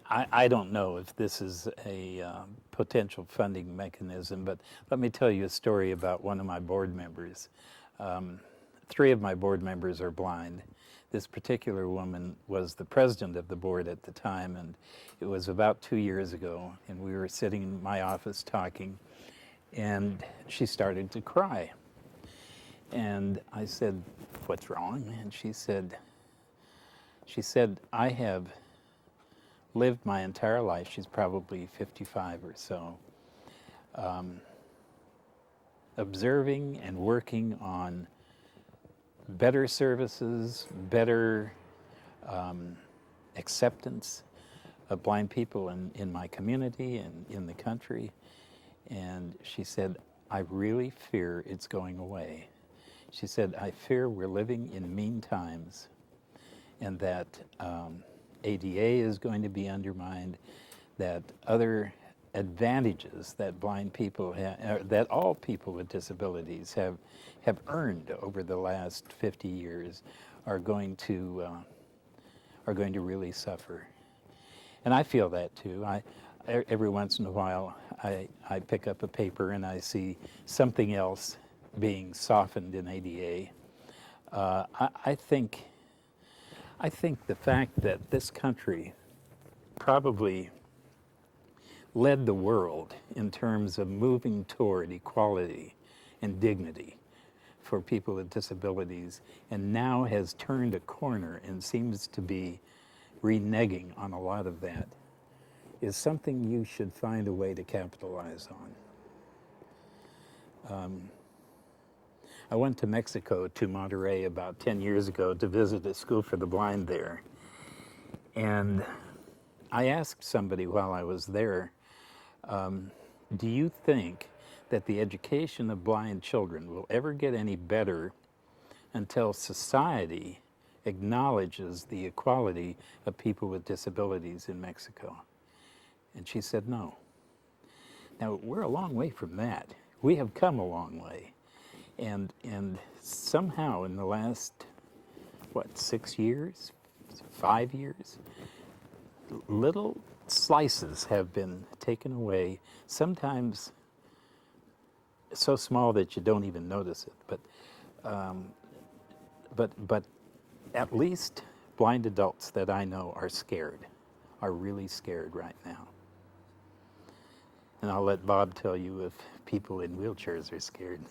I don't know if this is a potential funding mechanism, but let me tell you a story about one of my board members. Three of my board members are blind. This particular woman was the president of the board at the time, and it was about 2 years ago, and we were sitting in my office talking, and she started to cry. And I said, "What's wrong?" And she said, "I have lived my entire life," she's probably 55 or so, observing and working on better services, better acceptance of blind people in my community and in the country. And she said, "I really fear it's going away." She said, "I fear we're living in mean times, and that ADA is going to be undermined, that other advantages that blind people have, that all people with disabilities have earned over the last 50 years, are going to really suffer." And I feel that too. Every once in a while, I pick up a paper and I see something else being softened in ADA. I think the fact that this country probably led the world in terms of moving toward equality and dignity for people with disabilities, and now has turned a corner and seems to be reneging on a lot of that, is something you should find a way to capitalize on. I went to Mexico, to Monterrey, about 10 years ago to visit a school for the blind there. And I asked somebody while I was there, do you think that the education of blind children will ever get any better until society acknowledges the equality of people with disabilities in Mexico? And she said, no. Now, we're a long way from that. We have come a long way. And somehow in the last, 6 years, 5 years, little slices have been taken away, sometimes so small that you don't even notice it. But at least blind adults that I know are scared, are really scared right now. And I'll let Bob tell you if people in wheelchairs are scared.